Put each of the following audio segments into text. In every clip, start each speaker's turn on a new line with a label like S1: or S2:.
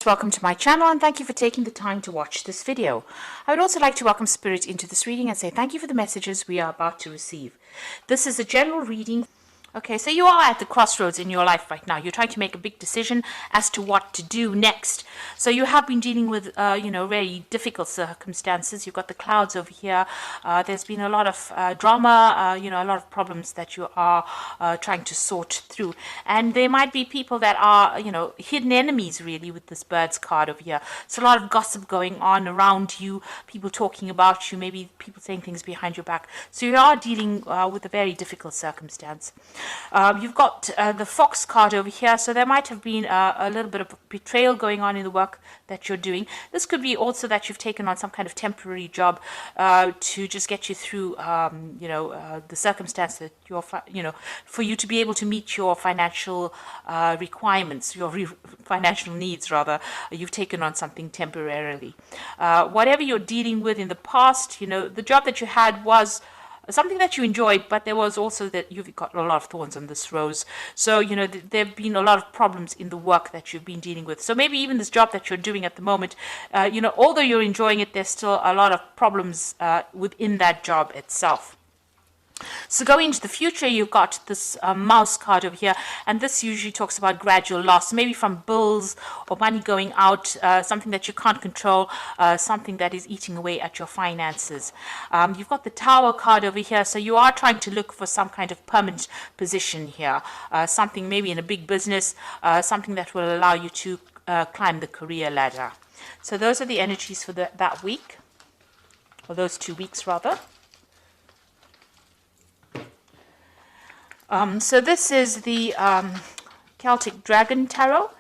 S1: Welcome to my channel and thank you for taking the time to watch this video. I would also like to welcome Spirit into this reading and say thank you for the messages we are about to receive. This is a general reading. Okay, so you are at the crossroads in your life right now. You're trying to make a big decision as to what to do next. So you have been dealing with, very difficult circumstances. You've got the clouds over here. There's been a lot of drama, a lot of problems that you are trying to sort through. And there might be people that are, hidden enemies really with this Birds card over here. So a lot of gossip going on around you, people talking about you, maybe people saying things behind your back. So you are dealing with a very difficult circumstance. You've got the Fox card over here, so there might have been a little bit of betrayal going on in the work that you're doing. This could be also that you've taken on some kind of temporary job to just get you through, the circumstance that you're, for you to be able to meet your financial requirements, your financial needs rather. You've taken on something temporarily. Whatever you're dealing with in the past, the job that you had was something that you enjoyed, but there was also that you've got a lot of thorns on this rose. So, there have been a lot of problems in the work that you've been dealing with. So maybe even this job that you're doing at the moment, although you're enjoying it, there's still a lot of problems within that job itself. So going into the future, you've got this mouse card over here, and this usually talks about gradual loss, maybe from bills or money going out, something that you can't control, something that is eating away at your finances. You've got the Tower card over here, so you are trying to look for some kind of permanent position here, something maybe in a big business, something that will allow you to climb the career ladder. So those are the energies for that week, or those 2 weeks rather. So this is the Celtic Dragon Tarot.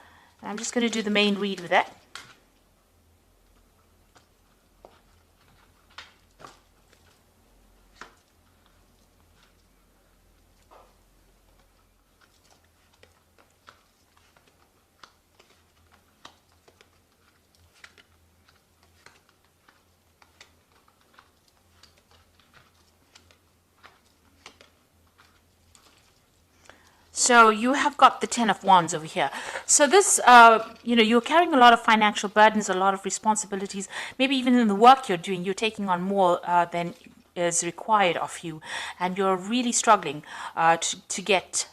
S1: I'm just going to do the main read with that. So you have got the Ten of Wands over here. So this, you're carrying a lot of financial burdens, a lot of responsibilities. Maybe even in the work you're doing, you're taking on more than is required of you, and you're really struggling to get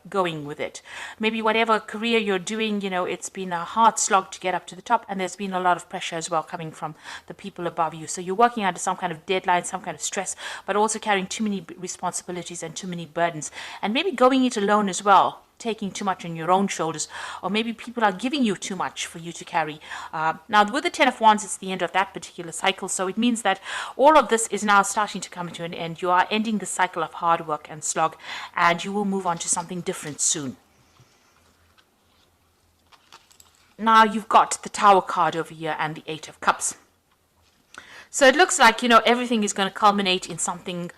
S1: going with it. Maybe whatever career you're doing, it's been a hard slog to get up to the top, and there's been a lot of pressure as well coming from the people above you. So you're working under some kind of deadline, some kind of stress, but also carrying too many responsibilities and too many burdens, and maybe going it alone as well, taking too much on your own shoulders, or maybe people are giving you too much for you to carry. Now with the Ten of Wands, it's the end of that particular cycle, so it means that all of this is now starting to come to an end. You are ending the cycle of hard work and slog, and you will move on to something different soon. Now you've got the Tower card over here and the Eight of Cups. So it looks like, everything is going to culminate in something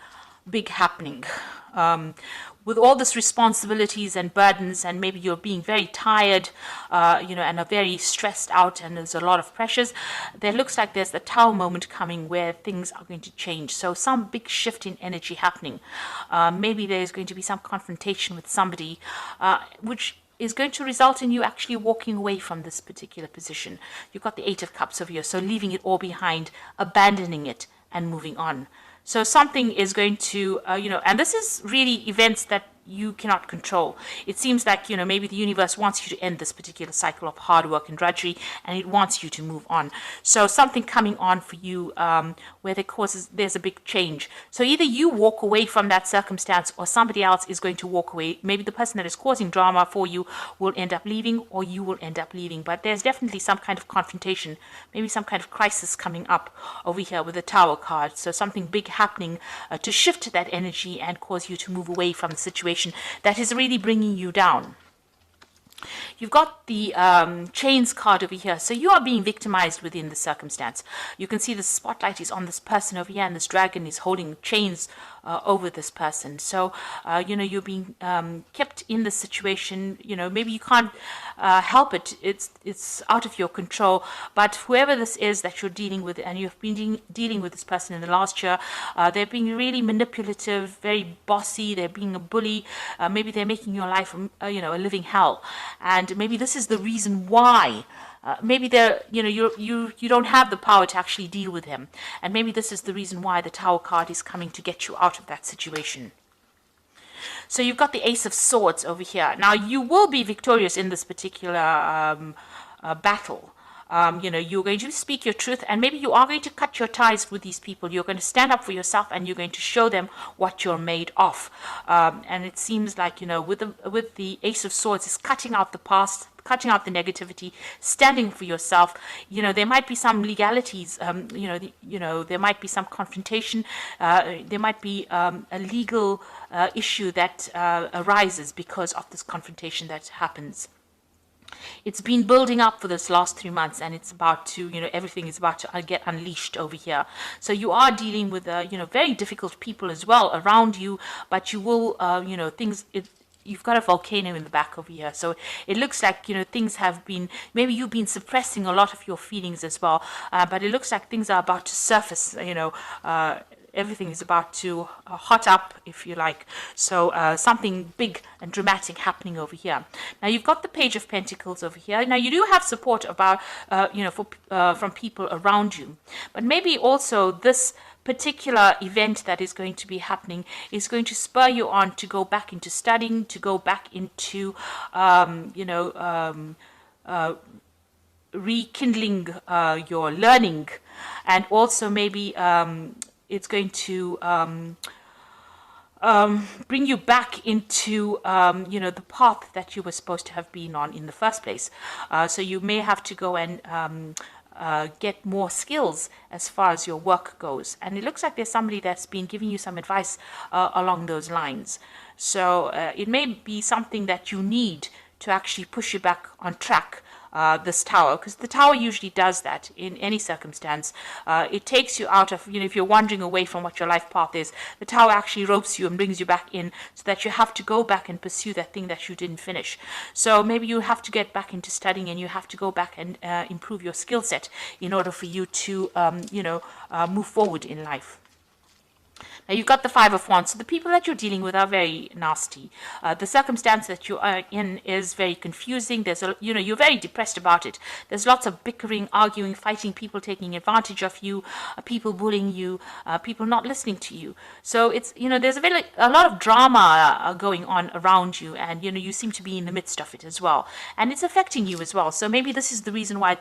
S1: big happening. With all this responsibilities and burdens, and maybe you're being very tired, and are very stressed out, and there's a lot of pressures, there looks like there's the Tower moment coming where things are going to change. So some big shift in energy happening. Maybe there's going to be some confrontation with somebody, which is going to result in you actually walking away from this particular position. You've got the Eight of Cups over here, so leaving it all behind, abandoning it, and moving on. So something is going to, and this is really events that you cannot control. It seems like, maybe the universe wants you to end this particular cycle of hard work and drudgery, and it wants you to move on. So something coming on for you where there's a big change. So either you walk away from that circumstance, or somebody else is going to walk away. Maybe the person that is causing drama for you will end up leaving, or you will end up leaving. But there's definitely some kind of confrontation, maybe some kind of crisis coming up over here with the Tower card. So something big happening to shift that energy and cause you to move away from the situation that is really bringing you down. You've got the Chains card over here. So you are being victimized within the circumstance. You can see the spotlight is on this person over here, and this dragon is holding chains over this person. So, you're being kept in the situation. Maybe you can't help it. It's out of your control. But whoever this is that you're dealing with, and you've been dealing with this person in the last year, they're being really manipulative, very bossy. They're being a bully. Maybe they're making your life, a living hell. And maybe this is the reason why maybe they're, you don't have the power to actually deal with him, and maybe this is the reason why the Tower card is coming to get you out of that situation. So you've got the Ace of Swords over here. Now you will be victorious in this particular battle. You're going to speak your truth, and maybe you are going to cut your ties with these people. You're going to stand up for yourself, and you're going to show them what you're made of. And it seems like, with the Ace of Swords, is cutting out the past, cutting out the negativity, standing for yourself. There might be some legalities. There might be some confrontation. There might be a legal issue that arises because of this confrontation that happens. It's been building up for this last 3 months, and it's about to, everything is about to get unleashed over here. So you are dealing with, very difficult people as well around you, but you will, you've got a volcano in the back over here. So it looks like, things have been, maybe you've been suppressing a lot of your feelings as well, but it looks like things are about to surface, everything is about to hot up, if you like. So something big and dramatic happening over here. Now you've got the Page of Pentacles over here. Now you do have support about, from people around you, but maybe also this particular event that is going to be happening is going to spur you on to go back into studying, to go back into, rekindling your learning, and also maybe it's going to bring you back into, the path that you were supposed to have been on in the first place. So you may have to go and get more skills as far as your work goes. And it looks like there's somebody that's been giving you some advice along those lines. So it may be something that you need to actually push you back on track. This Tower, because the Tower usually does that in any circumstance. It takes you out of, if you're wandering away from what your life path is, the Tower actually ropes you and brings you back in, so that you have to go back and pursue that thing that you didn't finish. So maybe you have to get back into studying, and you have to go back and improve your skill set in order for you to, move forward in life. Now you've got the Five of Wands. So the people that you're dealing with are very nasty. The circumstance that you are in is very confusing. There's you're very depressed about it. There's lots of bickering, arguing, fighting, people taking advantage of you, people bullying you, people not listening to you. So it's, there's a lot of drama going on around you, and you seem to be in the midst of it as well, and it's affecting you as well. So maybe this is the reason why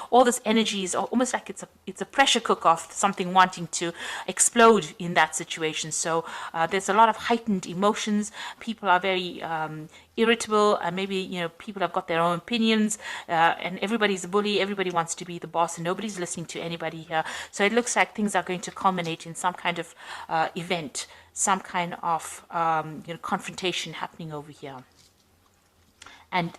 S1: all this energy is almost like it's a pressure cooker of something wanting to explode in that situation. So there's a lot of heightened emotions. People are very irritable, and maybe people have got their own opinions, and everybody's a bully. Everybody wants to be the boss, and nobody's listening to anybody here. So it looks like things are going to culminate in some kind of event, some kind of confrontation happening over here, and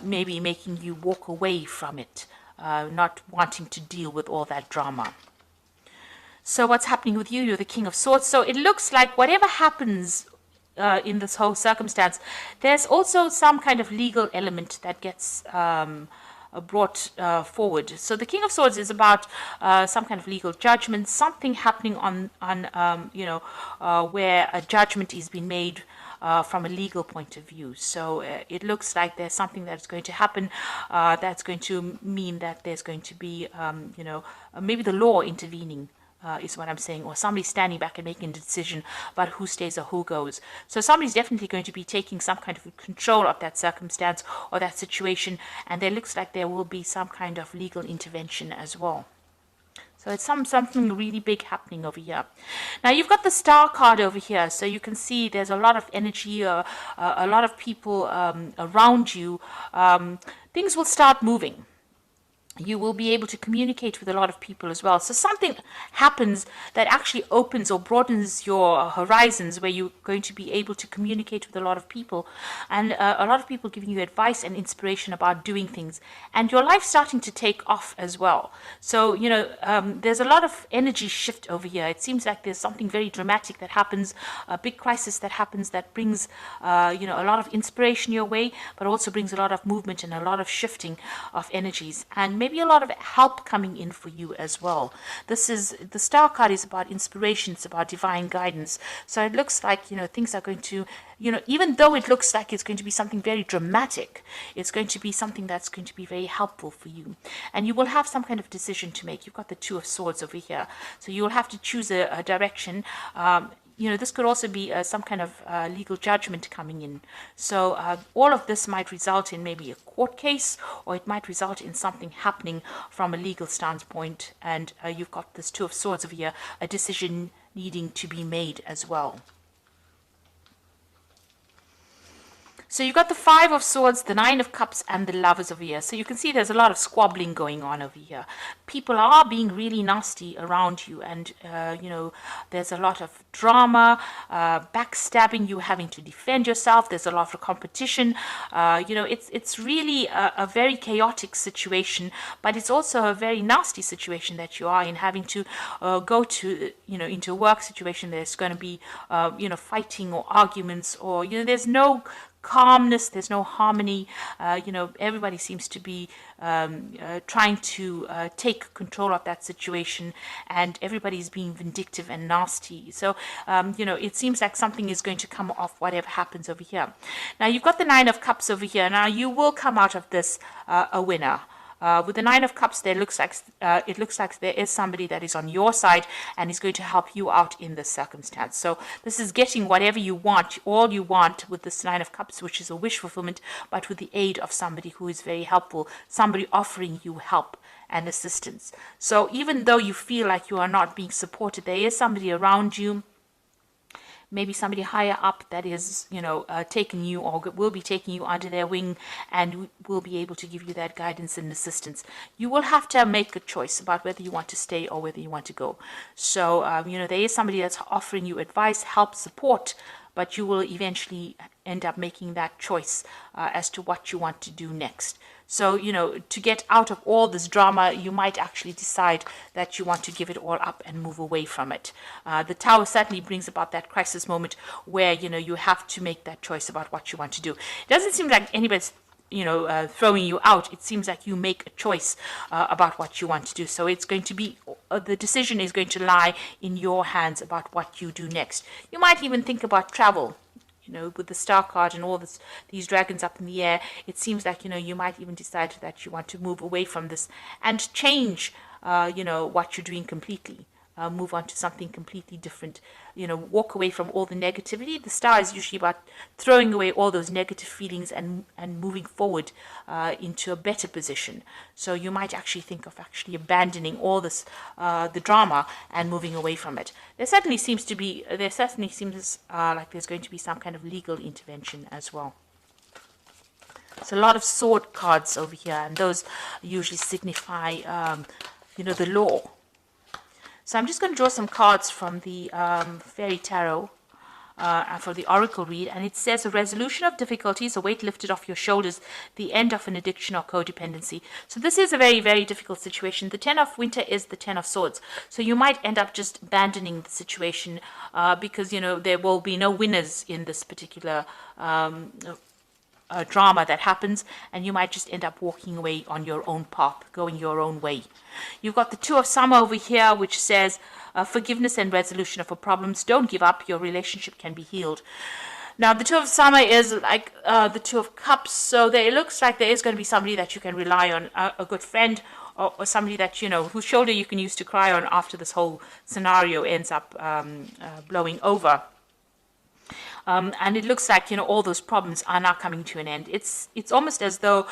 S1: maybe making you walk away from it, not wanting to deal with all that drama. So what's happening with you? You're the King of Swords. So it looks like whatever happens in this whole circumstance, there's also some kind of legal element that gets brought forward. So the King of Swords is about some kind of legal judgment, something happening on where a judgment is being made from a legal point of view. So it looks like there's something that's going to happen that's going to mean that there's going to be, maybe the law intervening. Is what I'm saying, or somebody standing back and making a decision about who stays or who goes. So somebody's definitely going to be taking some kind of control of that circumstance or that situation, and there looks like there will be some kind of legal intervention as well. So it's something really big happening over here. Now you've got the Star card over here, so you can see there's a lot of energy, a lot of people around you. Things will start moving. You will be able to communicate with a lot of people as well. So something happens that actually opens or broadens your horizons, where you're going to be able to communicate with a lot of people, and a lot of people giving you advice and inspiration about doing things, and your life starting to take off as well. So, there's a lot of energy shift over here. It seems like there's something very dramatic that happens, a big crisis that happens that brings, a lot of inspiration your way, but also brings a lot of movement and a lot of shifting of energies. And maybe maybe a lot of help coming in for you as well. This is, the Star card is about inspiration, it's about divine guidance. So it looks like, you know, things are going to, you know, even though it looks like it's going to be something very dramatic, it's going to be something that's going to be very helpful for you. And you will have some kind of decision to make. You've got the Two of Swords over here. So you will have to choose a direction. You know, this could also be some kind of legal judgment coming in. So all of this might result in maybe a court case, or it might result in something happening from a legal standpoint. And you've got this Two of Swords over here, a decision needing to be made as well. So you've got the Five of Swords, the Nine of Cups, and the Lovers over here. So you can see there's a lot of squabbling going on over here. People are being really nasty around you, and you know, there's a lot of drama, backstabbing, you having to defend yourself. There's a lot of competition. You know, it's really a very chaotic situation, but it's also a very nasty situation that you are in, having to go to, you know, into a work situation. There's going to be, you know, fighting or arguments, or, you know, there's no calmness, there's no harmony. You know, everybody seems to be trying to take control of that situation, and everybody's being vindictive and nasty. So you know, it seems like something is going to come off whatever happens over here. Now you've got the Nine of Cups over here. Now you will come out of this a winner. With the Nine of Cups, it looks like there is somebody that is on your side and is going to help you out in this circumstance. So this is getting whatever you want, all you want, with this Nine of Cups, which is a wish fulfillment, but with the aid of somebody who is very helpful, somebody offering you help and assistance. So even though you feel like you are not being supported, there is somebody around you, maybe somebody higher up, that is, you know, taking you, or will be taking you under their wing, and will be able to give you that guidance and assistance. You will have to make a choice about whether you want to stay or whether you want to go. So, you know, there is somebody that's offering you advice, help, support, but you will eventually end up making that choice as to what you want to do next. So, you know, to get out of all this drama, you might actually decide that you want to give it all up and move away from it. The Tower certainly brings about that crisis moment where, you know, you have to make that choice about what you want to do. It doesn't seem like anybody's, you know, throwing you out. It seems like you make a choice about what you want to do. So it's going to be, the decision is going to lie in your hands about what you do next. You might even think about travel. You know, with the Star card and all these dragons up in the air, it seems like, you know, you might even decide that you want to move away from this and change, you know, what you're doing completely. Move on to something completely different. You know, walk away from all the negativity. The Star is usually about throwing away all those negative feelings and moving forward into a better position. So you might actually think of actually abandoning all this, the drama, and moving away from it. There certainly seems like there's going to be some kind of legal intervention as well. So a lot of sword cards over here, and those usually signify, you know, the law. So I'm just going to draw some cards from the Fairy Tarot for the Oracle read, and it says a resolution of difficulties, a weight lifted off your shoulders, the end of an addiction or codependency. So this is a very, very difficult situation. The Ten of Winter is the Ten of Swords. So you might end up just abandoning the situation because, you know, there will be no winners in this particular drama that happens, and you might just end up walking away on your own path, going your own way. You've got the Two of Summer over here, which says forgiveness and resolution of problems. Don't give up. Your relationship can be healed. Now, the Two of Summer is like the Two of Cups, so it looks like there is going to be somebody that you can rely on, a good friend, or somebody that, you know, whose shoulder you can use to cry on after this whole scenario ends up blowing over. And it looks like, you know, all those problems are now coming to an end. It's almost as though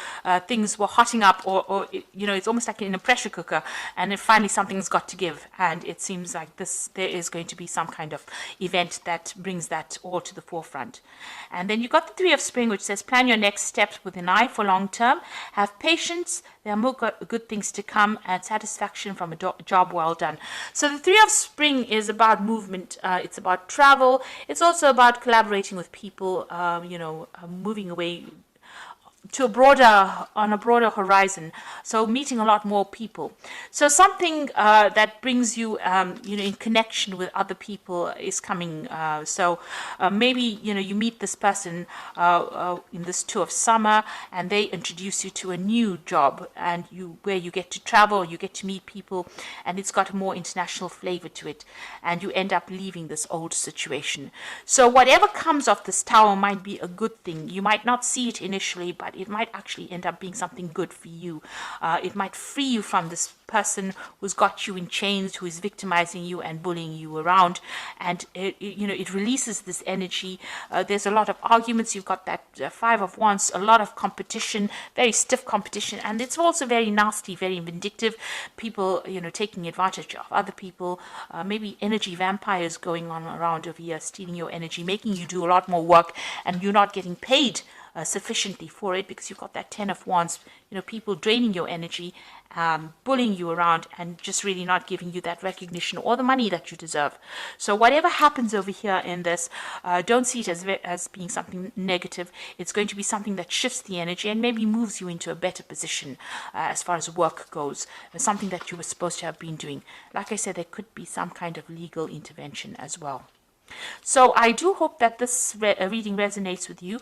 S1: things were hotting up, or you know, it's almost like in a pressure cooker, and then finally something's got to give. And it seems like there is going to be some kind of event that brings that all to the forefront. And then you've got the Three of Spring, which says plan your next steps with an eye for long term. Have patience. There are more good things to come, and satisfaction from a job well done. So the Three of Spring is about movement. It's about travel. It's also about collaborating with people, you know, moving away, to on a broader horizon, so meeting a lot more people. So something that brings you in connection with other people is coming. So maybe you meet this person in this tour of summer, and they introduce you to a new job, and where you get to travel, you get to meet people, and it's got a more international flavor to it, and you end up leaving this old situation. So whatever comes of this tower might be a good thing. You might not see it initially, but it might actually end up being something good for you. It might free you from this person who's got you in chains, who is victimizing you and bullying you around, and it releases this energy. There's a lot of arguments. You've got that Five of Wands, a lot of competition, very stiff competition, and it's also very nasty, very vindictive. People taking advantage of other people, maybe energy vampires going on around over here, stealing your energy, making you do a lot more work, and you're not getting paid sufficiently for it, because you've got that Ten of Wands, people draining your energy, bullying you around, and just really not giving you that recognition or the money that you deserve. So whatever happens over here in this, don't see it as being something negative. It's going to be something that shifts the energy and maybe moves you into a better position as far as work goes, something that you were supposed to have been doing. Like I said, there could be some kind of legal intervention as well. So I do hope that this reading resonates with you.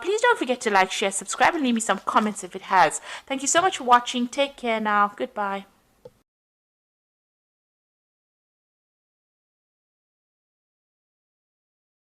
S1: Please don't forget to like, share, subscribe, and leave me some comments if it has. Thank you so much for watching. Take care now. Goodbye.